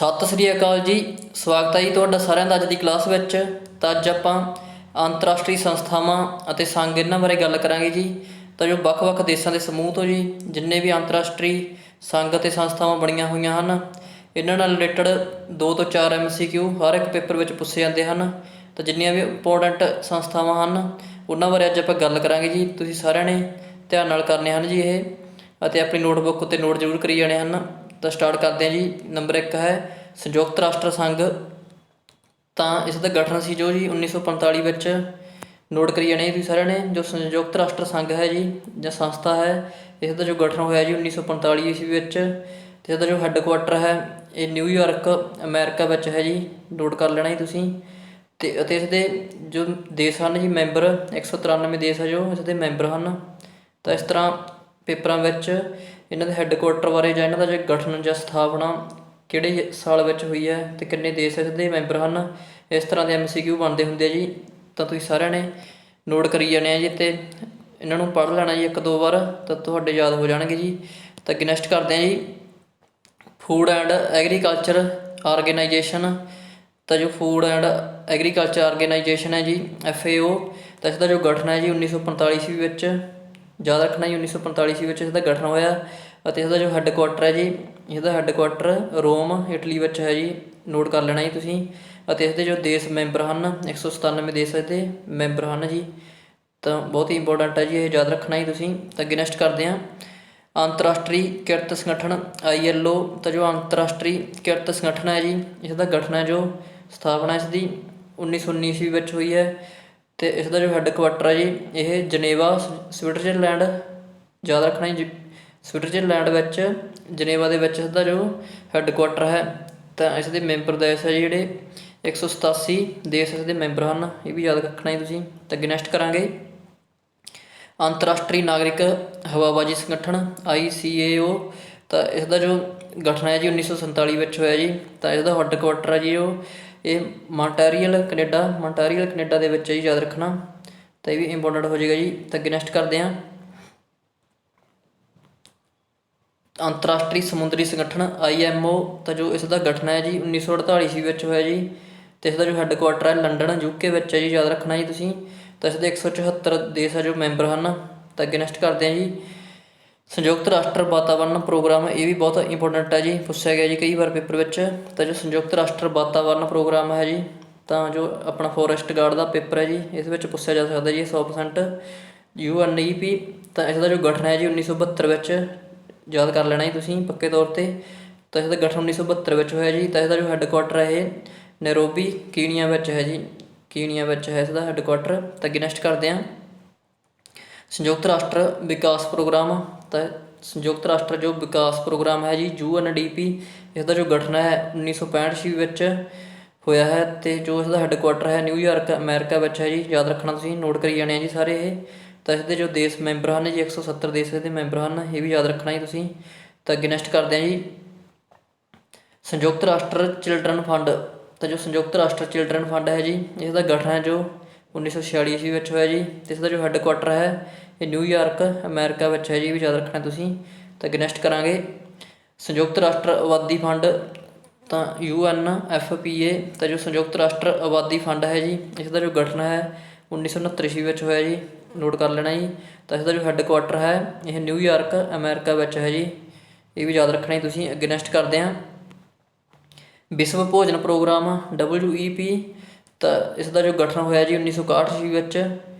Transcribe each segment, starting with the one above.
ਸਤਿ ਸ੍ਰੀ ਅਕਾਲ ਜੀ। ਸਵਾਗਤ ਹੈ ਜੀ ਤੁਹਾਡਾ ਸਾਰਿਆਂ ਦਾ ਅੱਜ ਦੀ ਕਲਾਸ ਵਿੱਚ। ਤਾਂ ਅੱਜ ਆਪਾਂ ਅੰਤਰਰਾਸ਼ਟਰੀ ਸੰਸਥਾਵਾਂ ਅਤੇ ਸੰਘ ਇਹਨਾਂ ਬਾਰੇ ਗੱਲ ਕਰਾਂਗੇ ਜੀ। ਤਾਂ ਜੋ ਵੱਖ-ਵੱਖ ਦੇਸ਼ਾਂ ਦੇ ਸਮੂਹ ਤੋਂ ਜੀ ਜਿੰਨੇ ਵੀ ਅੰਤਰਰਾਸ਼ਟਰੀ ਸੰਘ ਅਤੇ ਸੰਸਥਾਵਾਂ ਬਣੀਆਂ ਹੋਈਆਂ ਹਨ, ਇਹਨਾਂ ਨਾਲ ਰਿਲੇਟਡ 2 ਤੋਂ 4 MCQ ਹਰ ਇੱਕ ਪੇਪਰ ਵਿੱਚ ਪੁੱਛੇ ਜਾਂਦੇ ਹਨ। ਤਾਂ ਜਿੰਨੀਆਂ ਵੀ ਇੰਪੋਰਟੈਂਟ ਸੰਸਥਾਵਾਂ ਹਨ ਉਹਨਾਂ ਬਾਰੇ ਅੱਜ ਆਪਾਂ ਗੱਲ ਕਰਾਂਗੇ ਜੀ। ਤੁਸੀਂ ਸਾਰਿਆਂ ਨੇ ਧਿਆਨ ਨਾਲ ਕਰਨੇ ਹਨ ਜੀ ਇਹ, ਅਤੇ ਆਪਣੀ ਨੋਟਬੁੱਕ ਉੱਤੇ ਨੋਟ ਜ਼ਰੂਰ ਕਰੀ ਜਾਣੇ ਹਨ। ਤਾਂ ਸਟਾਰਟ ਕਰਦੇ ਹਾਂ ਜੀ। ਨੰਬਰ 1 ਹੈ ਸੰਯੁਕਤ ਰਾਸ਼ਟਰ ਸੰਘ। ਤਾਂ ਇਸ ਦਾ ਗਠਨ ਸੀ ਜੋ ਜੀ 1945 ਵਿੱਚ। ਨੋਟ ਕਰੀ ਜਾਣੇ ਤੁਸੀਂ ਸਾਰਿਆਂ ਨੇ। ਜੋ ਸੰਯੁਕਤ ਰਾਸ਼ਟਰ ਸੰਘ ਹੈ ਜੀ ਜਾਂ ਸੰਸਥਾ ਹੈ, ਇਸ ਦਾ ਜੋ ਗਠਨ ਹੋਇਆ ਜੀ 1945 ਈਸਵੀ ਵਿੱਚ। ਅਤੇ ਇਹਦਾ ਜੋ ਹੈੱਡਕੁਆਟਰ ਹੈ ਇਹ ਨਿਊਯਾਰਕ ਅਮਰੀਕਾ ਵਿੱਚ ਹੈ ਜੀ। ਨੋਟ ਕਰ ਲੈਣਾ ਜੀ ਤੁਸੀਂ। ਅਤੇ ਇਸ ਦੇ ਜੋ ਦੇਸ਼ ਹਨ ਜੀ ਮੈਂਬਰ, 193 ਦੇਸ਼ ਹੈ ਜੋ ਇਸ ਦੇ ਮੈਂਬਰ ਹਨ। ਤਾਂ ਇਸ ਤਰ੍ਹਾਂ ਪੇਪਰਾਂ ਵਿੱਚ ਇਹਨਾਂ ਦੇ ਹੈੱਡਕੁਆਟਰ ਬਾਰੇ ਜਾਂ ਇਹਨਾਂ ਦਾ ਜੋ ਗਠਨ ਜਾਂ ਸਥਾਪਨਾ ਕਿਹੜੇ ਸਾਲ ਵਿੱਚ ਹੋਈ ਹੈ ਅਤੇ ਕਿੰਨੇ ਦੇਸ਼ ਇਸ ਦੇ ਮੈਂਬਰ ਹਨ, ਇਸ ਤਰ੍ਹਾਂ ਦੇ MCQ ਬਣਦੇ ਹੁੰਦੇ ਆ ਜੀ। ਤਾਂ ਤੁਸੀਂ ਸਾਰਿਆਂ ਨੇ ਨੋਟ ਕਰੀ ਜਾਣੇ ਆ ਜੀ ਅਤੇ ਇਹਨਾਂ ਨੂੰ ਪੜ੍ਹ ਲੈਣਾ ਜੀ 1-2 ਵਾਰ, ਤਾਂ ਤੁਹਾਡੇ ਯਾਦ ਹੋ ਜਾਣਗੇ ਜੀ। ਤਾਂ ਅੱਗੇ ਨੈਕਸਟ ਕਰਦੇ ਹਾਂ ਜੀ ਫੂਡ ਐਂਡ ਐਗਰੀਕਲਚਰ ਆਰਗੇਨਾਈਜੇਸ਼ਨ। ਤਾਂ ਜੋ ਫੂਡ ਐਂਡ ਐਗਰੀਕਲਚਰ ਆਰਗੇਨਾਈਜੇਸ਼ਨ ਹੈ ਜੀ FAO। ਤਾਂ ਇਸ ਦਾ ਜੋ ਗਠਨ ਹੈ ਜੀ 1945 ਈਸਵੀ ਵਿੱਚ। ਯਾਦ ਰੱਖਣਾ ਜੀ 1945 ਈਸਵੀ ਵਿੱਚ ਇਸ ਦਾ ਗਠਨ ਹੋਇਆ। ਅਤੇ ਇਸਦਾ ਜੋ ਹੈੱਡਕੁਆਟਰ ਹੈ ਜੀ, ਇਹਦਾ ਹੈੱਡਕੁਆਟਰ ਰੋਮ ਇਟਲੀ ਵਿੱਚ ਹੈ ਜੀ। ਨੋਟ ਕਰ ਲੈਣਾ ਜੀ ਤੁਸੀਂ। ਅਤੇ ਇਸਦੇ ਜੋ ਦੇਸ਼ ਮੈਂਬਰ ਹਨ 197 ਦੇਸ਼ ਇਹਦੇ ਮੈਂਬਰ ਹਨ ਜੀ। ਤਾਂ ਬਹੁਤ ਹੀ ਇੰਪੋਰਟੈਂਟ ਹੈ ਜੀ ਇਹ, ਯਾਦ ਰੱਖਣਾ ਜੀ ਤੁਸੀਂ। ਤਾਂ ਅੱਗੇ ਨੈਕਸਟ ਕਰਦੇ ਹਾਂ ਅੰਤਰਰਾਸ਼ਟਰੀ ਕਿਰਤ ਸੰਗਠਨ ILO। ਤਾਂ ਜੋ ਅੰਤਰਰਾਸ਼ਟਰੀ ਕਿਰਤ ਸੰਗਠਨ ਹੈ ਜੀ, ਇਸ ਦਾ ਗਠਨ ਹੈ ਜੋ ਸਥਾਪਨਾ ਇਸ ਦੀ 1919 ਈਸਵੀ ਵਿੱਚ ਹੋਈ ਹੈ। ਅਤੇ ਇਸ ਦਾ ਜੋ ਹੈੱਡਕੁਆਟਰ ਹੈ ਜੀ ਇਹ ਜਨੇਵਾ ਸਵਿਟਜ਼ਰਲੈਂਡ। ਯਾਦ ਰੱਖਣਾ ਜੀ ਸਵਿਟਜ਼ਰਲੈਂਡ ਵਿੱਚ, ਜਨੇਵਾ ਦੇ ਵਿੱਚ ਇਸਦਾ ਜੋ ਹੈੱਡਕੁਆਟਰ ਹੈ। ਤਾਂ ਇਸ ਦੇ ਮੈਂਬਰ ਦੇਸ਼ ਹੈ ਜਿਹੜੇ 187 ਦੇਸ਼ ਇਸ ਦੇ ਮੈਂਬਰ ਹਨ, ਇਹ ਵੀ ਯਾਦ ਰੱਖਣਾ ਜੀ ਤੁਸੀਂ। ਤਾਂ ਅੱਗੇ ਨੈਕਸਟ ਕਰਾਂਗੇ ਅੰਤਰਰਾਸ਼ਟਰੀ ਨਾਗਰਿਕ ਹਵਾਬਾਜ਼ੀ ਸੰਗਠਨ ICAO। ਤਾਂ ਇਸ ਦਾ ਜੋ ਗਠਨ ਹੈ ਜੀ 1947 ਵਿੱਚ ਹੋਇਆ ਜੀ। ਤਾਂ ਇਸਦਾ ਹੈੱਡਕੁਆਟਰ ਹੈ ਜੀ ਇਹ ਮੌਂਟਰੀਅਲ ਕੈਨੇਡਾ ਦੇ ਵਿੱਚ ਹੈ ਜੀ, ਯਾਦ ਰੱਖਣਾ। ਤਾਂ ਇਹ ਵੀ ਇੰਪੋਰਟੈਂਟ ਹੋ ਜਾਏਗਾ ਜੀ। ਤਾਂ ਅੱਗੇ ਨੈਕਸਟ ਕਰਦੇ ਹਾਂ ਅੰਤਰਰਾਸ਼ਟਰੀ ਸਮੁੰਦਰੀ ਸੰਗਠਨ IMO। ਤਾਂ ਜੋ ਇਸ ਦਾ ਗਠਨ ਹੈ ਜੀ 1948 ਈਸਵੀ ਵਿੱਚ ਹੋਇਆ ਜੀ। ਅਤੇ ਇਸ ਦਾ ਜੋ ਹੈੱਡਕੁਆਟਰ ਹੈ ਲੰਡਨ UK ਵਿੱਚ ਹੈ ਜੀ, ਯਾਦ ਰੱਖਣਾ ਜੀ ਤੁਸੀਂ। ਤਾਂ ਇਸ ਦੇ 174 ਦੇਸ਼ ਹੈ ਜੋ ਮੈਂਬਰ ਹਨ। ਤਾਂ ਅੱਗੇ ਨੈਕਸਟ ਕਰਦੇ ਹਾਂ ਜੀ ਸੰਯੁਕਤ ਰਾਸ਼ਟਰ ਵਾਤਾਵਰਨ ਪ੍ਰੋਗਰਾਮ। ਇਹ ਵੀ ਬਹੁਤ ਇੰਪੋਰਟੈਂਟ ਹੈ ਜੀ, ਪੁੱਛਿਆ ਗਿਆ ਜੀ ਕਈ ਵਾਰ ਪੇਪਰ ਵਿੱਚ। ਤਾਂ ਜੋ ਸੰਯੁਕਤ ਰਾਸ਼ਟਰ ਵਾਤਾਵਰਨ ਪ੍ਰੋਗਰਾਮ ਹੈ ਜੀ, ਤਾਂ ਜੋ ਆਪਣਾ ਫੋਰੈਸਟ ਗਾਰਡ ਦਾ ਪੇਪਰ ਹੈ ਜੀ, ਇਸ ਵਿੱਚ ਪੁੱਛਿਆ ਜਾ ਸਕਦਾ ਜੀ 100% UNEP। ਤਾਂ ਇਸ ਦਾ ਜੋ ਗਠਨ ਹੈ ਜੀ 1972 ਵਿੱਚ। ਯਾਦ ਕਰ ਲੈਣਾ ਜੀ ਤੁਸੀਂ ਪੱਕੇ ਤੌਰ 'ਤੇ। ਤਾਂ ਇਸ ਦਾ ਗਠਨ 1972 ਵਿੱਚ ਹੋਇਆ ਜੀ। ਤਾਂ ਇਹਦਾ ਜੋ ਹੈੱਡਕੁਆਟਰ ਹੈ ਇਹ ਨੈਰੋਬੀ ਕੀਨੀਆ ਵਿੱਚ ਹੈ ਜੀ, ਕੀਨੀਆ ਵਿੱਚ ਹੈ ਇਸ ਦਾ ਹੈੱਡਕੁਆਟਰ। ਤਾਂ ਅੱਗੇ ਨੈਕਸਟ ਕਰਦੇ ਹਾਂ ਸੰਯੁਕਤ ਰਾਸ਼ਟਰ ਵਿਕਾਸ ਪ੍ਰੋਗਰਾਮ। ਤਾਂ ਸੰਯੁਕਤ ਰਾਸ਼ਟਰ ਜੋ ਵਿਕਾਸ ਪ੍ਰੋਗਰਾਮ ਹੈ ਜੀ UNDP, ਇਸ ਦਾ ਜੋ ਗਠਨ ਹੈ 1965 ਈਸਵੀ ਵਿੱਚ ਹੋਇਆ ਹੈ। ਅਤੇ ਜੋ ਇਸਦਾ ਹੈੱਡਕੁਆਟਰ ਹੈ ਨਿਊਯਾਰਕ ਅਮਰੀਕਾ ਵਿੱਚ ਹੈ ਜੀ, ਯਾਦ ਰੱਖਣਾ ਤੁਸੀਂ। ਨੋਟ ਕਰੀ ਜਾਣੇ ਆ ਜੀ ਸਾਰੇ ਇਹ। ਤਾਂ ਇਸਦੇ ਜੋ ਦੇਸ਼ ਮੈਂਬਰ ਹਨ ਜੀ 170 ਦੇਸ਼ ਇਹਦੇ ਮੈਂਬਰ ਹਨ, ਇਹ ਵੀ ਯਾਦ ਰੱਖਣਾ ਜੀ ਤੁਸੀਂ। ਤਾਂ ਅੱਗੇ ਨੈਕਸਟ ਕਰਦੇ ਹਾਂ ਜੀ ਸੰਯੁਕਤ ਰਾਸ਼ਟਰ ਚਿਲਡਰਨ ਫੰਡ। ਤਾਂ ਜੋ ਸੰਯੁਕਤ ਰਾਸ਼ਟਰ ਚਿਲਡਰਨ ਫੰਡ ਹੈ ਜੀ, ਇਸ ਦਾ ਗਠਨ ਹੈ ਜੋ 1946 ਈਸਵੀ ਵਿੱਚ ਹੋਇਆ ਜੀ। ਅਤੇ ਇਸ ਦਾ ਜੋ ਹੈੱਡਕੁਆਟਰ ਹੈ ਇਹ ਨਿਊਯਾਰਕ ਅਮਰੀਕਾ ਵਿੱਚ ਹੈ ਜੀ, ਇਹ ਵੀ ਯਾਦ ਰੱਖਣਾ ਤੁਸੀਂ। ਤਾਂ ਅੱਗੇ ਨੈਕਸਟ ਕਰਾਂਗੇ ਸੰਯੁਕਤ ਰਾਸ਼ਟਰ ਆਬਾਦੀ ਫੰਡ। ਤਾਂ UNFPA। ਤਾਂ ਜੋ ਸੰਯੁਕਤ ਰਾਸ਼ਟਰ ਆਬਾਦੀ ਫੰਡ ਹੈ ਜੀ, ਇਸ ਦਾ ਜੋ ਗਠਨ ਹੈ 1969 ਈਸਵੀ ਵਿੱਚ ਹੋਇਆ ਜੀ। ਨੋਟ ਕਰ ਲੈਣਾ ਜੀ। ਤਾਂ ਇਸ ਦਾ ਜੋ ਹੈੱਡਕੁਆਟਰ ਹੈ ਇਹ ਨਿਊਯਾਰਕ ਅਮਰੀਕਾ ਵਿੱਚ ਹੈ ਜੀ, ਇਹ ਵੀ ਯਾਦ ਰੱਖਣਾ ਜੀ ਤੁਸੀਂ। ਅੱਗੇ ਨੈਕਸਟ ਕਰਦੇ ਹਾਂ ਵਿਸ਼ਵ ਭੋਜਨ ਪ੍ਰੋਗਰਾਮ WEP। ਤਾਂ ਇਸ ਦਾ ਜੋ ਗਠਨ ਹੋਇਆ ਜੀ 1961 ਈਸਵੀ ਵਿੱਚ।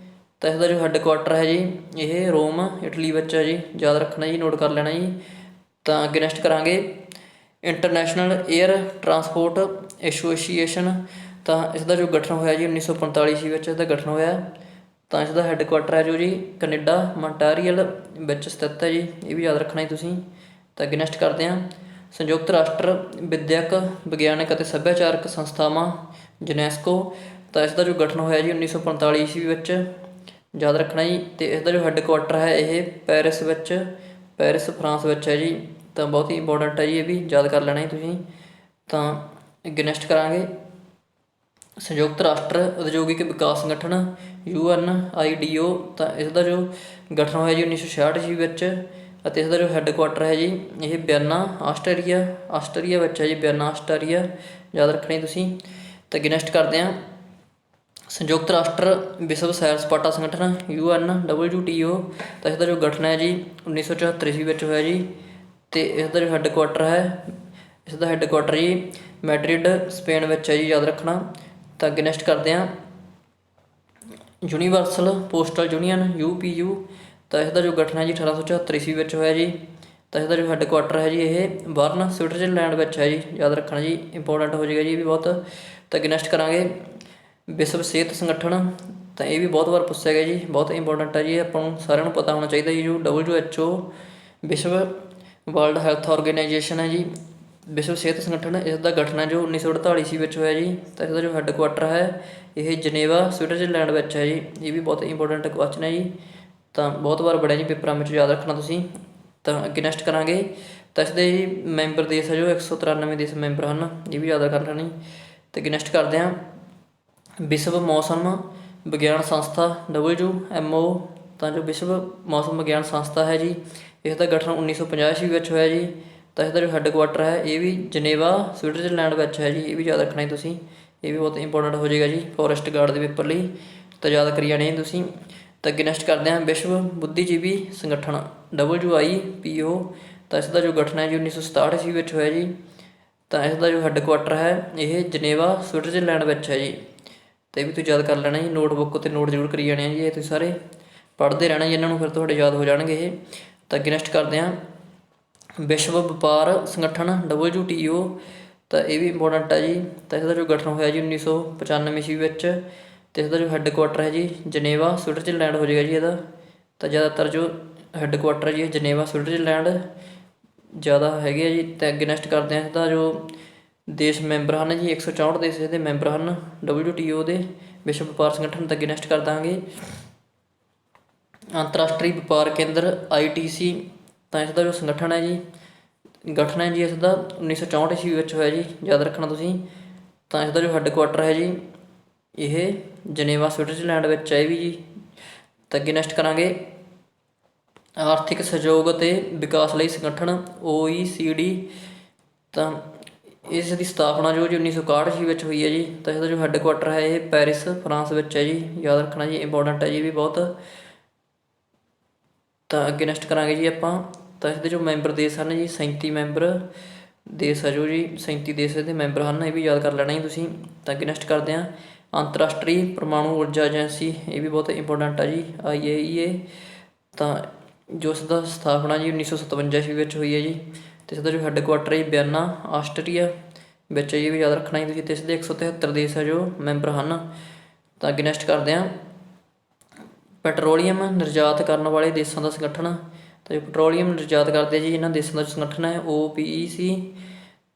ਤਾਂ ਇਸ ਦਾ ਜੋ ਹੈੱਡਕੁਆਟਰ ਹੈ ਜੀ ਇਹ ਰੋਮ ਇਟਲੀ ਵਿੱਚ ਹੈ ਜੀ, ਯਾਦ ਰੱਖਣਾ ਜੀ। ਨੋਟ ਕਰ ਲੈਣਾ ਜੀ। ਤਾਂ ਅੱਗੇ ਨੈਕਸਟ ਕਰਾਂਗੇ ਇੰਟਰਨੈਸ਼ਨਲ ਏਅਰ ਟਰਾਂਸਪੋਰਟ ਐਸੋਸੀਏਸ਼ਨ। ਤਾਂ ਇਸ ਦਾ ਜੋ ਗਠਨ ਹੋਇਆ ਜੀ 1945 ਈਸਵੀ ਵਿੱਚ ਇਸ ਦਾ ਗਠਨ ਹੋਇਆ। ਤਾਂ ਇਸ ਦਾ ਹੈੱਡਕੁਆਟਰ ਹੈ ਜੋ ਜੀ ਕੈਨੇਡਾ ਮੌਂਟਰੀਅਲ ਵਿੱਚ ਸਥਿਤ ਹੈ ਜੀ, ਇਹ ਵੀ ਯਾਦ ਰੱਖਣਾ ਜੀ ਤੁਸੀਂ। ਤਾਂ ਅੱਗੇ ਨੈਕਸਟ ਕਰਦੇ ਹਾਂ ਸੰਯੁਕਤ ਰਾਸ਼ਟਰ ਵਿੱਦਿਅਕ ਵਿਗਿਆਨਕ ਅਤੇ ਸੱਭਿਆਚਾਰਕ ਸੰਸਥਾਵਾਂ UNESCO। ਤਾਂ ਇਸ ਦਾ ਜੋ ਗਠਨ ਹੋਇਆ ਜੀ 1945 ਈਸਵੀ ਵਿੱਚ, ਯਾਦ ਰੱਖਣਾ ਜੀ। ਅਤੇ ਇਸ ਦਾ ਜੋ ਹੈੱਡਕੁਆਟਰ ਹੈ ਇਹ ਪੈਰਿਸ ਫਰਾਂਸ ਵਿੱਚ ਹੈ ਜੀ। ਤਾਂ ਬਹੁਤ ਹੀ ਇੰਪੋਰਟੈਂਟ ਹੈ ਜੀ, ਇਹ ਵੀ ਯਾਦ ਕਰ ਲੈਣਾ ਜੀ ਤੁਸੀਂ। ਤਾਂ ਅੱਗੇ ਨੈਕਸਟ ਕਰਾਂਗੇ ਸੰਯੁਕਤ ਰਾਸ਼ਟਰ ਉਦਯੋਗਿਕ ਵਿਕਾਸ ਸੰਗਠਨ UNIDO। ਤਾਂ ਇਸ ਦਾ ਜੋ ਗਠਨ ਹੋਇਆ ਜੀ 1966 ਈਸਵੀ ਵਿੱਚ। ਅਤੇ ਇਸ ਦਾ ਜੋ ਹੈੱਡਕੁਆਟਰ ਹੈ ਜੀ ਇਹ ਵਿਅਨਾ ਆਸਟਰੀਆ ਵਿੱਚ ਹੈ ਜੀ, ਵਿਅਨਾ ਆਸਟਰੀਆ, ਯਾਦ ਰੱਖਣੀ ਤੁਸੀਂ। ਤਾਂ ਅੱਗੇ ਨੈਕਸਟ ਕਰਦੇ ਹਾਂ ਸੰਯੁਕਤ ਰਾਸ਼ਟਰ ਵਿਸ਼ਵ ਸੈਰ ਸਪਾਟਾ ਸੰਗਠਨ UNWTO। ਤਾਂ ਇਸ ਦਾ ਜੋ ਗਠਨ ਹੈ ਜੀ 1974 ਈਸਵੀ ਵਿੱਚ ਹੋਇਆ ਜੀ। ਅਤੇ ਇਸ ਦਾ ਜੋ ਹੈੱਡਕੁਆਟਰ ਹੈ, ਇਸ ਦਾ ਹੈੱਡਕੁਆਟਰ ਜੀ ਮੈਡਰਿਡ ਸਪੇਨ ਵਿੱਚ ਹੈ ਜੀ, ਯਾਦ ਰੱਖਣਾ। ਤਾਂ ਅੱਗੇ ਨੈਕਸਟ ਕਰਦੇ ਹਾਂ ਯੂਨੀਵਰਸਲ ਪੋਸਟਲ ਯੂਨੀਅਨ UPU। ਤਾਂ ਇਸ ਦਾ ਜੋ ਗਠਨ ਹੈ ਜੀ 1874 ਈਸਵੀ ਵਿੱਚ ਹੋਇਆ ਜੀ। ਤਾਂ ਇਸ ਦਾ ਜੋ ਹੈੱਡਕੁਆਟਰ ਹੈ ਜੀ ਇਹ ਬਰਨ ਸਵਿਟਜ਼ਰਲੈਂਡ ਵਿੱਚ ਹੈ ਜੀ, ਯਾਦ ਰੱਖਣਾ ਜੀ, ਇੰਪੋਰਟੈਂਟ ਹੋ ਜਾਏਗਾ ਜੀ ਇਹ ਵੀ ਬਹੁਤ। ਤਾਂ ਅੱਗੇ ਨੈਕਸਟ ਕਰਾਂਗੇ ਵਿਸ਼ਵ ਸਿਹਤ ਸੰਗਠਨ। ਤਾਂ ਇਹ ਵੀ ਬਹੁਤ ਵਾਰ ਪੁੱਛਿਆ ਗਿਆ ਜੀ, ਬਹੁਤ ਇੰਪੋਰਟੈਂਟ ਹੈ ਜੀ, ਆਪਾਂ ਨੂੰ ਸਾਰਿਆਂ ਨੂੰ ਪਤਾ ਹੋਣਾ ਚਾਹੀਦਾ ਜੀ। ਜੋ WHO ਵਿਸ਼ਵ ਵਰਲਡ ਹੈਲਥ ਔਰਗੇਨਾਈਜੇਸ਼ਨ ਹੈ ਜੀ, ਵਿਸ਼ਵ ਸਿਹਤ ਸੰਗਠਨ, ਇਸ ਦਾ ਗਠਨ ਹੈ ਜੋ 1948 ਈਸਵੀ ਵਿੱਚ ਹੋਇਆ ਜੀ। ਤਾਂ ਇਸਦਾ ਜੋ ਹੈੱਡਕੁਆਟਰ ਹੈ ਇਹ ਜਨੇਵਾ ਸਵਿਟਜ਼ਰਲੈਂਡ ਵਿੱਚ ਹੈ ਜੀ। ਇਹ ਵੀ ਬਹੁਤ ਇੰਪੋਰਟੈਂਟ ਕੁਐਸਚਨ ਹੈ ਜੀ, ਤਾਂ ਬਹੁਤ ਵਾਰ ਬੜਿਆ ਜੀ ਪੇਪਰਾਂ ਵਿੱਚ, ਯਾਦ ਰੱਖਣਾ ਤੁਸੀਂ। ਤਾਂ ਅੱਗੇ ਨੈਕਸਟ ਕਰਾਂਗੇ ਤਾਂ ਇਸਦੇ ਜੀ ਮੈਂਬਰ ਦੇਸ਼ ਹੈ ਜੋ 193 ਦੇਸ਼ ਮੈਂਬਰ ਹਨ, ਇਹ ਵੀ ਯਾਦ ਕਰ ਲੈਣੀ। ਅਤੇ ਅੱਗੇ ਨੈਕਸਟ ਕਰਦੇ ਹਾਂ ਵਿਸ਼ਵ ਮੌਸਮ ਵਿਗਿਆਨ ਸੰਸਥਾ WMO। ਤਾਂ ਜੋ ਵਿਸ਼ਵ ਮੌਸਮ ਵਿਗਿਆਨ ਸੰਸਥਾ ਹੈ ਜੀ, ਇਸ ਦਾ ਗਠਨ 1950 ਈਸਵੀ ਵਿੱਚ ਹੋਇਆ ਜੀ। ਤਾਂ ਇਸਦਾ ਜੋ ਹੈੱਡਕੁਆਟਰ ਹੈ ਇਹ ਵੀ ਜਨੇਵਾ ਸਵਿਟਜ਼ਰਲੈਂਡ ਵਿੱਚ ਹੈ ਜੀ, ਇਹ ਵੀ ਯਾਦ ਰੱਖਣਾ ਹੀ ਤੁਸੀਂ, ਇਹ ਵੀ ਬਹੁਤ ਇੰਪੋਰਟੈਂਟ ਹੋ ਜਾਏਗਾ ਜੀ ਫੋਰੈਸਟ ਗਾਰਡ ਦੇ ਪੇਪਰ ਲਈ, ਤਾਂ ਯਾਦ ਕਰੀ ਜਾਣੇ ਤੁਸੀਂ। ਤਾਂ ਅੱਗੇ ਨੈਕਸਟ ਕਰਦੇ ਹਾਂ ਵਿਸ਼ਵ ਬੁੱਧੀਜੀਵੀ ਸੰਗਠਨ WIPO। ਤਾਂ ਇਸ ਦਾ ਜੋ ਗਠਨ ਹੈ ਜੀ 1967 ਈਸਵੀ ਵਿੱਚ ਹੋਇਆ ਜੀ। ਤਾਂ ਇਸ ਦਾ ਜੋ ਹੈੱਡਕੁਆਟਰ ਹੈ ਇਹ ਜਨੇਵਾ ਸਵਿਟਜ਼ਰਲੈਂਡ ਵਿੱਚ ਹੈ ਜੀ। ਅਤੇ ਇਹ ਵੀ ਤੁਸੀਂ ਯਾਦ ਕਰ ਲੈਣਾ ਜੀ, ਨੋਟਬੁੱਕ ਉੱਤੇ ਨੋਟ ਜ਼ਰੂਰ ਕਰੀ ਜਾਣੇ ਆ ਜੀ, ਇਹ ਤੁਸੀਂ ਸਾਰੇ ਪੜ੍ਹਦੇ ਰਹਿਣਾ ਜੀ ਇਹਨਾਂ ਨੂੰ, ਫਿਰ ਤੁਹਾਡੇ ਯਾਦ ਹੋ ਜਾਣਗੇ ਇਹ। ਤਾਂ ਅੱਗੇ ਨੈਕਸਟ ਕਰਦੇ ਹਾਂ ਵਿਸ਼ਵ ਵਪਾਰ ਸੰਗਠਨ WTO। ਤਾਂ ਇਹ ਵੀ ਇੰਪੋਰਟੈਂਟ ਹੈ ਜੀ। ਤਾਂ ਇਸ ਦਾ ਜੋ ਗਠਨ ਹੋਇਆ ਜੀ 1995 ਈਸਵੀ ਵਿੱਚ। ਅਤੇ ਇਸ ਦਾ ਜੋ ਹੈੱਡਕੁਆਟਰ ਹੈ ਜੀ ਜਨੇਵਾ ਸਵਿਟਜ਼ਰਲੈਂਡ ਹੋ ਜਾਏਗਾ ਜੀ ਇਹਦਾ। ਤਾਂ ਜ਼ਿਆਦਾਤਰ ਜੋ ਹੈੱਡਕੁਆਟਰ ਹੈ ਜੀ ਇਹ ਜਨੇਵਾ ਸਵਿਟਜ਼ਰਲੈਂਡ ਜ਼ਿਆਦਾ ਹੈਗੇ ਆ ਜੀ। ਅਤੇ ਅੱਗੇ ਨੈਕਸਟ ਕਰਦੇ ਹਾਂ ਇਸਦਾ ਜੋ ਦੇਸ਼ ਮੈਂਬਰ ਹਨ ਜੀ 164 ਦੇਸ਼ ਇਹਦੇ ਮੈਂਬਰ ਹਨ WTO ਦੇ, ਵਿਸ਼ਵ ਵਪਾਰ ਸੰਗਠਨ। ਤਾਂ ਅੱਗੇ ਨੈਕਸਟ ਕਰ ਦਾਂਗੇ ਅੰਤਰਰਾਸ਼ਟਰੀ ਵਪਾਰ ਕੇਂਦਰ ITC। ਤਾਂ ਇਸ ਦਾ ਜੋ ਸੰਗਠਨ ਹੈ ਜੀ ਗਠਨ ਹੈ ਜੀ ਇਸ ਦਾ 1964 ਈਸਵੀ ਵਿੱਚ ਹੋਇਆ ਜੀ, ਯਾਦ ਰੱਖਣਾ ਤੁਸੀਂ। ਤਾਂ ਇਸ ਦਾ ਜੋ ਹੈੱਡਕੁਆਟਰ ਹੈ ਜੀ ਇਹ ਜਨੇਵਾ ਸਵਿਟਜ਼ਰਲੈਂਡ ਵਿੱਚ ਹੈ ਇਹ ਵੀ ਜੀ। ਤਾਂ ਅੱਗੇ ਨੈਕਸਟ ਕਰਾਂਗੇ ਆਰਥਿਕ ਸਹਿਯੋਗ ਅਤੇ ਵਿਕਾਸ ਲਈ ਸੰਗਠਨ OECD। ਤਾਂ ਇਸ ਦੀ ਸਥਾਪਨਾ ਜੋ ਜੀ 1961 ਈਸਵੀ ਵਿੱਚ ਹੋਈ ਹੈ ਜੀ। ਤਾਂ ਇਸਦਾ ਜੋ ਹੈੱਡਕੁਆਟਰ ਹੈ ਇਹ ਪੈਰਿਸ ਫਰਾਂਸ ਵਿੱਚ ਹੈ ਜੀ, ਯਾਦ ਰੱਖਣਾ ਜੀ, ਇੰਪੋਰਟੈਂਟ ਹੈ ਜੀ ਵੀ ਬਹੁਤ। ਤਾਂ ਅੱਗੇ ਨੈਕਸਟ ਕਰਾਂਗੇ ਜੀ ਆਪਾਂ ਤਾਂ ਇਸਦੇ ਜੋ ਮੈਂਬਰ ਦੇਸ਼ ਹਨ ਜੀ 37 ਮੈਂਬਰ ਦੇਸ਼ ਹੈ ਜੋ ਜੀ, 37 ਦੇਸ਼ ਇਹਦੇ ਮੈਂਬਰ ਹਨ, ਇਹ ਵੀ ਯਾਦ ਕਰ ਲੈਣਾ ਜੀ ਤੁਸੀਂ। ਤਾਂ ਅੱਗੇ ਨੈਕਸਟ ਕਰਦੇ ਹਾਂ ਅੰਤਰਰਾਸ਼ਟਰੀ ਪਰਮਾਣੂ ਊਰਜਾ ਏਜੰਸੀ, ਇਹ ਵੀ ਬਹੁਤ ਇੰਪੋਰਟੈਂਟ ਹੈ ਜੀ IAEA। ਤਾਂ ਜੋ ਇਸ ਦਾ ਸਥਾਪਨਾ ਜੀ 1957 ਈਸਵੀ ਵਿੱਚ ਹੋਈ ਹੈ ਜੀ। ਅਤੇ ਇਸਦਾ ਜੋ ਹੈੱਡਕੁਆਟਰ ਹੈ ਜੀ ਵਿਅਨਾ ਆਸਟਰੀਆ ਵਿੱਚ ਹੈ ਜੀ, ਇਹ ਵੀ ਯਾਦ ਰੱਖਣਾ ਜੀ ਤੁਸੀਂ। ਅਤੇ ਇਸਦੇ 173 ਦੇਸ਼ ਹੈ ਜੋ ਮੈਂਬਰ ਹਨ। ਤਾਂ ਅੱਗੇ ਨੈਕਸਟ ਕਰਦੇ ਹਾਂ ਪੈਟਰੋਲੀਅਮ ਨਿਰਯਾਤ ਕਰਨ ਵਾਲੇ ਦੇਸ਼ਾਂ ਦਾ ਸੰਗਠਨ। ਤਾਂ ਜੋ ਪੈਟਰੋਲੀਅਮ ਨਿਰਯਾਤ ਕਰਦੇ ਜੀ ਇਹਨਾਂ ਦੇਸ਼ਾਂ ਦਾ ਸੰਗਠਨ ਹੈ OPEC।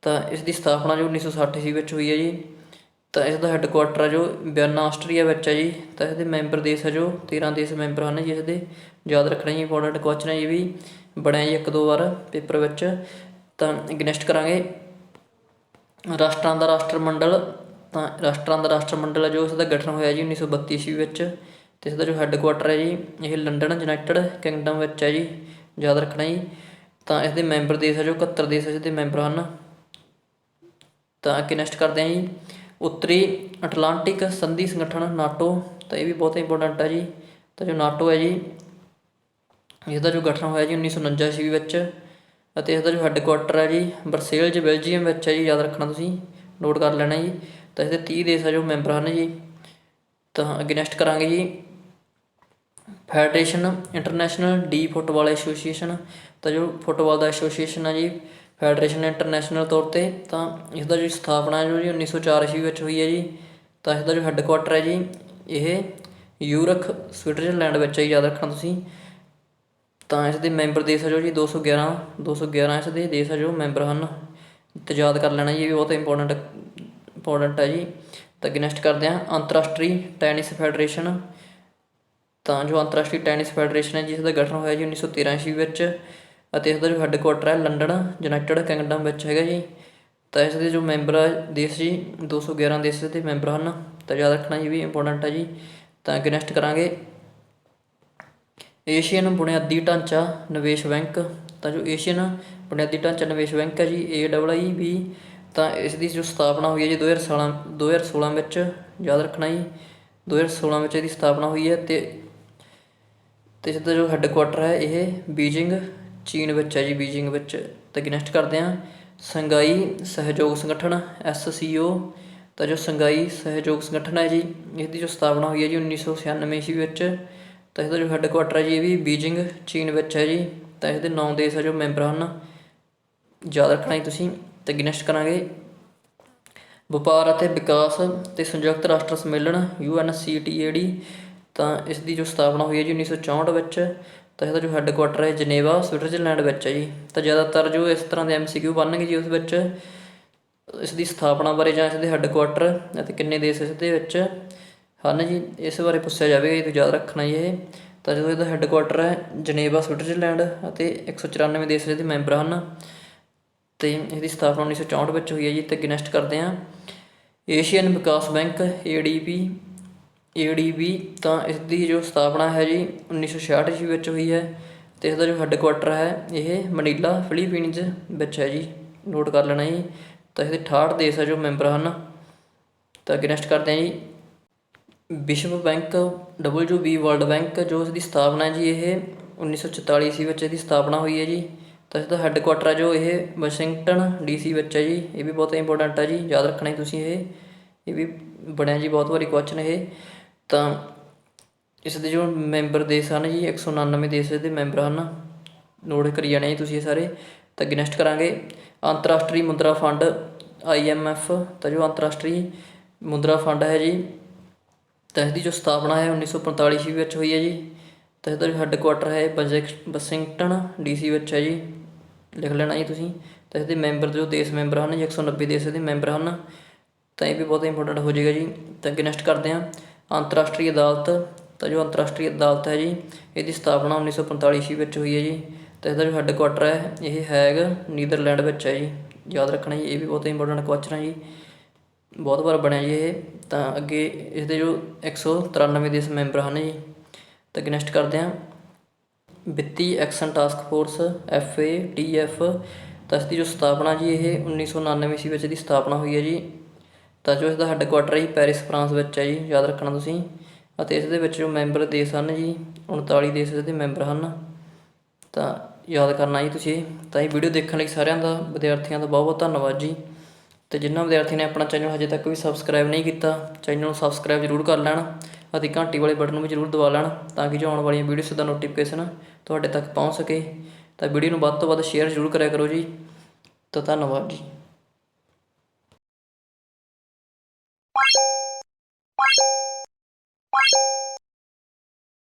ਤਾਂ ਇਸ ਦੀ ਸਥਾਪਨਾ ਜੋ 1960 ਈਸਵੀ ਵਿੱਚ ਹੋਈ ਹੈ ਜੀ। ਤਾਂ ਇਸ ਦਾ ਹੈੱਡਕੁਆਟਰ ਹੈ ਜੋ ਵਿਅਨਾ ਆਸਟਰੀਆ ਵਿੱਚ ਹੈ ਜੀ। ਤਾਂ ਇਸਦੇ ਮੈਂਬਰ ਦੇਸ਼ ਹੈ ਜੋ 13 ਦੇਸ਼ ਮੈਂਬਰ ਹਨ ਜੀ ਇਸਦੇ, ਯਾਦ ਰੱਖਣਾ ਜੀ, ਇੰਪੋਰਟੈਂਟ ਕੁਐਸਚਨ ਹੈ ਇਹ ਵੀ, ਬਣਿਆ ਜੀ 1-2 ਵਾਰ ਪੇਪਰ ਵਿੱਚ। ਤਾਂ ਅੱਗੇ ਨੈਕਸਟ ਕਰਾਂਗੇ ਰਾਸ਼ਟਰਾਂ ਦਾ ਰਾਸ਼ਟਰਮੰਡਲ। ਤਾਂ ਰਾਸ਼ਟਰਾਂ ਦਾ ਰਾਸ਼ਟਰਮੰਡਲ ਹੈ ਜੋ ਇਸ ਦਾ ਗਠਨ ਹੋਇਆ ਜੀ 1932 ਈਸਵੀ ਵਿੱਚ। ਅਤੇ ਇਸਦਾ ਜੋ ਹੈੱਡਕੁਆਟਰ ਹੈ ਜੀ ਇਹ ਲੰਡਨ ਯੂਨਾਈਟਿਡ ਕਿੰਗਡਮ ਵਿੱਚ ਹੈ ਜੀ, ਯਾਦ ਰੱਖਣਾ ਜੀ। ਤਾਂ ਇਸਦੇ ਮੈਂਬਰ ਦੇਸ਼ ਹੈ ਜੋ 71 ਦੇਸ਼ ਇਸਦੇ ਮੈਂਬਰ ਹਨ। ਤਾਂ ਅੱਗੇ ਨੈਕਸਟ ਕਰਦੇ ਹਾਂ ਜੀ ਉੱਤਰੀ ਅਟਲਾਂਟਿਕ ਸੰਧੀ ਸੰਗਠਨ NATO। ਤਾਂ ਇਹ ਵੀ ਬਹੁਤ ਇੰਪੋਰਟੈਂਟ ਹੈ ਜੀ। ਤਾਂ ਜੋ NATO ਹੈ ਜੀ ਇਸਦਾ ਜੋ ਗਠਨ ਹੋਇਆ ਜੀ 1949 ਈਸਵੀ ਵਿੱਚ। ਅਤੇ ਇਸਦਾ ਜੋ ਹੈੱਡਕੁਆਟਰ ਹੈ ਜੀ ਬਰਸੇਲਜ਼ ਬੈਲਜੀਅਮ ਵਿੱਚ ਹੈ ਜੀ, ਯਾਦ ਰੱਖਣਾ ਤੁਸੀਂ, ਨੋਟ ਕਰ ਲੈਣਾ ਜੀ। ਤਾਂ ਇਸਦੇ 30 ਦੇਸ਼ ਹੈ ਜੋ ਮੈਂਬਰ ਹਨ ਜੀ। ਤਾਂ ਅੱਗੇ ਨੈਕਸਟ ਕਰਾਂਗੇ ਜੀ federation international D football association. ਤਾਂ ਜੋ ਫੁੱਟਬਾਲ ਦਾ ਐਸੋਸੀਏਸ਼ਨ ਹੈ ਜੀ ਫੈਡਰੇਸ਼ਨ ਇੰਟਰਨੈਸ਼ਨਲ ਤੌਰ 'ਤੇ। ਤਾਂ ਇਸਦਾ ਜੋ ਸਥਾਪਨਾ ਜੋ ਜੀ 1904 ਈਸਵੀ ਵਿੱਚ ਹੋਈ ਹੈ ਜੀ। ਤਾਂ ਇਸਦਾ ਜੋ ਹੈੱਡਕੁਆਟਰ ਹੈ ਜੀ ਇਹ ਯੂਰਖ ਸਵਿਟਜ਼ਰਲੈਂਡ ਵਿੱਚ ਹੈ, ਯਾਦ ਰੱਖਣਾ ਤੁਸੀਂ। ਤਾਂ ਇਸਦੇ ਮੈਂਬਰ ਦੇਸ਼ ਹੈ ਜੋ ਜੀ 211 ਇਸ ਦੇ ਦੇਸ਼ ਹੈ ਜੋ ਮੈਂਬਰ ਹਨ, ਅਤੇ ਯਾਦ ਕਰ ਲੈਣਾ ਜੀ, ਇਹ ਵੀ ਬਹੁਤ ਇੰਪੋਰਟੈਂਟ ਹੈ ਜੀ। ਤਾਂ ਅੱਗੇ ਨੈਕਸਟ ਕਰਦੇ ਹਾਂ ਅੰਤਰਰਾਸ਼ਟਰੀ ਟੈਨਿਸ ਫੈਡਰੇਸ਼ਨ। ਤਾਂ ਜੋ ਅੰਤਰਰਾਸ਼ਟਰੀ ਟੈਨਿਸ ਫੈਡਰੇਸ਼ਨ ਹੈ ਜਿਸ ਦਾ ਗਠਨ ਹੋਇਆ ਜੀ 1913 ਈਸਵੀ ਵਿੱਚ। ਅਤੇ ਇਸਦਾ ਜੋ ਹੈੱਡਕੁਆਟਰ ਹੈ ਲੰਡਨ ਯੂਨਾਈਟਿਡ ਕਿੰਗਡਮ ਵਿੱਚ ਹੈਗਾ ਜੀ। ਤਾਂ ਇਸ ਦੇ ਜੋ ਮੈਂਬਰ ਦੇਸ਼ ਜੀ 211 ਦੇਸ਼ ਦੇ ਮੈਂਬਰ ਹਨ, ਤਾਂ ਯਾਦ ਰੱਖਣਾ ਜੀ ਵੀ ਇੰਪੋਰਟੈਂਟ ਹੈ ਜੀ। ਤਾਂ ਅੱਗੇ ਨੈਕਸਟ ਕਰਾਂਗੇ ਏਸ਼ੀਅਨ ਬੁਨਿਆਦੀ ਢਾਂਚਾ ਨਿਵੇਸ਼ ਬੈਂਕ। ਤਾਂ ਜੋ ਏਸ਼ੀਅਨ ਬੁਨਿਆਦੀ ਢਾਂਚਾ ਨਿਵੇਸ਼ ਬੈਂਕ ਹੈ ਜੀ AIIB, ਤਾਂ ਇਸ ਦੀ ਜੋ ਸਥਾਪਨਾ ਹੋਈ ਹੈ ਜੀ 2016 ਵਿੱਚ, ਯਾਦ ਰੱਖਣਾ ਜੀ 2016 ਵਿੱਚ ਇਹਦੀ ਸਥਾਪਨਾ ਹੋਈ ਹੈ। ਅਤੇ ਇਸ ਦਾ ਜੋ ਹੈੱਡਕੁਆਟਰ ਹੈ ਇਹ ਬੀਜਿੰਗ ਚੀਨ ਵਿੱਚ ਹੈ ਜੀ, ਬੀਜਿੰਗ ਵਿੱਚ। ਤਾਂ ਅੱਗੇ ਨੈਕਸਟ ਕਰਦੇ ਹਾਂ ਸੰਘਾਈ ਸਹਿਯੋਗ ਸੰਗਠਨ SCO, ਤਾਂ ਜੋ ਸੰਘਾਈ ਸਹਿਯੋਗ ਸੰਗਠਨ ਹੈ ਜੀ ਇਸਦੀ ਜੋ ਸਥਾਪਨਾ ਹੋਈ ਹੈ ਜੀ 1996 ਈਸਵੀ ਵਿੱਚ। ਤਾਂ ਇਸਦਾ ਜੋ ਹੈੱਡਕੁਆਟਰ ਹੈ ਜੀ ਇਹ ਵੀ ਬੀਜਿੰਗ ਚੀਨ ਵਿੱਚ ਹੈ ਜੀ। ਤਾਂ ਇਸਦੇ 9 ਦੇਸ਼ ਹੈ ਜੋ ਮੈਂਬਰ ਹਨ, ਯਾਦ ਰੱਖਣਾ ਜੀ ਤੁਸੀਂ। ਅਤੇ ਅੱਗੇ ਨੈਕਸਟ ਕਰਾਂਗੇ ਵਪਾਰ ਅਤੇ ਵਿਕਾਸ ਅਤੇ ਸੰਯੁਕਤ ਰਾਸ਼ਟਰ ਸੰਮੇਲਨ UNCTAD, ਤਾਂ ਇਸ ਦੀ ਜੋ ਸਥਾਪਨਾ ਹੋਈ ਹੈ ਜੀ 1964 ਵਿੱਚ। ਤਾਂ ਇਸਦਾ ਜੋ ਹੈੱਡਕੁਆਟਰ ਹੈ ਜਨੇਵਾ ਸਵਿਟਜ਼ਰਲੈਂਡ ਵਿੱਚ ਹੈ ਜੀ। ਤਾਂ ਜ਼ਿਆਦਾਤਰ ਜੋ ਇਸ ਤਰ੍ਹਾਂ ਦੇ MCQ ਬਣਨਗੇ ਜੀ ਉਸ ਵਿੱਚ ਇਸ ਦੀ ਸਥਾਪਨਾ ਬਾਰੇ ਜਾਂ ਇਸਦੇ ਹੈੱਡਕੁਆਟਰ ਅਤੇ ਕਿੰਨੇ ਦੇਸ਼ ਇਸ ਦੇ ਵਿੱਚ ਹਨ ਜੀ ਇਸ ਬਾਰੇ ਪੁੱਛਿਆ ਜਾਵੇਗਾ ਜੀ, ਤੁਸੀਂ ਯਾਦ ਰੱਖਣਾ ਜੀ ਇਹ। ਤਾਂ ਜਦੋਂ ਇਹਦਾ ਹੈੱਡਕੁਆਟਰ ਹੈ ਜਨੇਵਾ ਸਵਿਟਜ਼ਰਲੈਂਡ ਅਤੇ 194 ਦੇਸ਼ ਇਹਦੇ ਮੈਂਬਰ ਹਨ, ਅਤੇ ਇਹਦੀ ਸਥਾਪਨਾ 1964 ਵਿੱਚ ਹੋਈ ਹੈ ਜੀ। ਅਤੇ ਅੱਗੇ ਨੈਕਸਟ ਕਰਦੇ ਹਾਂ ਏਸ਼ੀਅਨ ਵਿਕਾਸ ਬੈਂਕ ADB, ਤਾਂ ਇਸ ਦੀ ਜੋ ਸਥਾਪਨਾ ਹੈ ਜੀ 1966 ਈਸਵੀ ਵਿੱਚ ਹੋਈ ਹੈ। ਅਤੇ ਇਸਦਾ ਜੋ ਹੈੱਡਕੁਆਟਰ ਹੈ ਇਹ ਮਨੀਲਾ ਫਿਲੀਪੀਨਜ਼ ਵਿੱਚ ਹੈ ਜੀ, ਨੋਟ ਕਰ ਲੈਣਾ ਜੀ। ਤਾਂ ਇਹਦੇ 68 ਦੇਸ਼ ਹੈ ਜੋ ਮੈਂਬਰ ਹਨ। ਤਾਂ ਅੱਗੇ ਨੈਕਸਟ ਕਰਦੇ ਹਾਂ ਜੀ ਵਿਸ਼ਵ ਬੈਂਕ WB ਵਰਲਡ ਬੈਂਕ, ਜੋ ਇਸ ਦੀ ਸਥਾਪਨਾ ਹੈ ਜੀ ਇਹ 1944 ਈਸਵੀ ਵਿੱਚ ਇਹਦੀ ਸਥਾਪਨਾ ਹੋਈ ਹੈ ਜੀ। ਤਾਂ ਇਸਦਾ ਹੈੱਡਕੁਆਟਰ ਹੈ ਜੋ ਇਹ ਵਾਸ਼ਿੰਗਟਨ DC ਵਿੱਚ ਹੈ ਜੀ। ਇਹ ਵੀ ਬਹੁਤ ਇੰਪੋਰਟੈਂਟ ਹੈ ਜੀ, ਯਾਦ ਰੱਖਣਾ ਜੀ ਤੁਸੀਂ ਇਹ ਵੀ ਬਣਿਆ ਜੀ ਬਹੁਤ ਵਾਰੀ ਕੁਐਸਚਨ ਇਹ। ਤਾਂ ਇਸ ਦੇ ਜੋ ਮੈਂਬਰ ਦੇਸ਼ ਹਨ ਜੀ 199 ਦੇਸ਼ ਇਹਦੇ ਮੈਂਬਰ ਹਨ, ਨੋਟ ਕਰੀ ਜਾਣੇ ਜੀ ਤੁਸੀਂ ਇਹ ਸਾਰੇ। ਤਾਂ ਅੱਗੇ ਨੈਕਸਟ ਕਰਾਂਗੇ ਅੰਤਰਰਾਸ਼ਟਰੀ ਮੁਦਰਾ ਫੰਡ IMF, ਤਾਂ ਜੋ ਅੰਤਰਰਾਸ਼ਟਰੀ ਮੁਦਰਾ ਫੰਡ ਹੈ ਜੀ। ਤਾਂ ਇਸਦੀ ਜੋ ਸਥਾਪਨਾ ਹੈ 1945 ਈਸਵੀ ਵਿੱਚ ਹੋਈ ਹੈ ਜੀ। ਤਾਂ ਇਸਦਾ ਜੋ ਹੈੱਡਕੁਆਟਰ ਹੈ ਵਾਸ਼ਿੰਗਟਨ DC ਵਿੱਚ ਹੈ ਜੀ, ਲਿਖ ਲੈਣਾ ਜੀ ਤੁਸੀਂ। ਤਾਂ ਇਸਦੇ ਮੈਂਬਰ ਜੋ ਦੇਸ਼ ਮੈਂਬਰ ਹਨ ਜੀ 190 ਦੇਸ਼ ਇਹਦੇ ਮੈਂਬਰ ਹਨ। ਤਾਂ ਇਹ ਵੀ ਬਹੁਤ ਇੰਪੋਰਟੈਂਟ ਹੋ ਜਾਏਗਾ ਜੀ। ਤਾਂ ਅੱਗੇ ਨੈਕਸਟ ਕਰਦੇ ਹਾਂ ਅੰਤਰਰਾਸ਼ਟਰੀ ਅਦਾਲਤ, ਤਾਂ ਜੋ ਅੰਤਰਰਾਸ਼ਟਰੀ ਅਦਾਲਤ ਹੈ ਜੀ ਇਹਦੀ ਸਥਾਪਨਾ 1945 ਈਸਵੀ ਵਿੱਚ ਹੋਈ ਹੈ ਜੀ। ਤਾਂ ਇਸਦਾ ਜੋ ਹੈੱਡਕੁਆਟਰ ਹੈ ਇਹ ਹੈਗ ਨੀਦਰਲੈਂਡ ਵਿੱਚ ਹੈ ਜੀ, ਯਾਦ ਰੱਖਣਾ ਜੀ। ਇਹ ਵੀ ਬਹੁਤ ਇੰਪੋਰਟੈਂਟ ਕੁਐਸਚਨ ਹੈ ਜੀ, ਬਹੁਤ ਵਾਰ ਬਣਿਆ ਜੀ ਇਹ। ਤਾਂ ਅੱਗੇ ਇਸਦੇ ਜੋ 193 ਦੇਸ਼ ਮੈਂਬਰ ਹਨ ਜੀ। ਤਾਂ ਅੱਗੇ ਨੈਕਸਟ ਕਰਦੇ ਹਾਂ ਵਿੱਤੀ ਐਕਸ਼ਨ ਟਾਸਕ ਫੋਰਸ FATF, ਤਾਂ ਇਸਦੀ ਜੋ ਸਥਾਪਨਾ ਜੀ ਇਹ 1999 ਈਸਵੀ ਵਿੱਚ ਇਹਦੀ ਸਥਾਪਨਾ ਹੋਈ ਹੈ ਜੀ। ਤਾਂ ਜੋ ਇਸਦਾ ਹੈੱਡਕੁਆਟਰ ਹੈ ਜੀ ਪੈਰਿਸ ਫਰਾਂਸ ਵਿੱਚ ਹੈ ਜੀ, ਯਾਦ ਰੱਖਣਾ ਤੁਸੀਂ। ਅਤੇ ਇਸ ਦੇ ਵਿੱਚ ਜੋ ਮੈਂਬਰ ਦੇਸ਼ ਹਨ ਜੀ 39 ਦੇਸ਼ ਇਹਦੇ ਮੈਂਬਰ ਹਨ, ਤਾਂ ਯਾਦ ਕਰਨਾ ਜੀ ਤੁਸੀਂ। ਤਾਂ ਇਹ ਵੀਡੀਓ ਦੇਖਣ ਲਈ ਸਾਰਿਆਂ ਦਾ ਵਿਦਿਆਰਥੀਆਂ ਦਾ ਬਹੁਤ ਬਹੁਤ ਧੰਨਵਾਦ ਜੀ। ਅਤੇ ਜਿਨ੍ਹਾਂ ਵਿਦਿਆਰਥੀਆਂ ਨੇ ਆਪਣਾ ਚੈਨਲ ਹਜੇ ਤੱਕ ਵੀ ਸਬਸਕ੍ਰਾਈਬ ਨਹੀਂ ਕੀਤਾ, ਚੈਨਲ ਨੂੰ ਸਬਸਕ੍ਰਾਈਬ ਜ਼ਰੂਰ ਕਰ ਲੈਣ ਅਤੇ ਘੰਟੀ ਵਾਲੇ ਬਟਨ ਨੂੰ ਵੀ ਜ਼ਰੂਰ ਦਬਾ ਲੈਣ, ਤਾਂ ਕਿ ਜੋ ਆਉਣ ਵਾਲੀਆਂ ਵੀਡੀਓਜ਼ ਦਾ ਨੋਟੀਫਿਕੇਸ਼ਨ ਤੁਹਾਡੇ ਤੱਕ ਪਹੁੰਚ ਸਕੇ। ਤਾਂ ਵੀਡੀਓ ਨੂੰ ਵੱਧ ਤੋਂ ਵੱਧ ਸ਼ੇਅਰ ਜ਼ਰੂਰ ਕਰਿਆ ਕਰੋ ਜੀ। ਤਾਂ ਧੰਨਵਾਦ ਜੀ।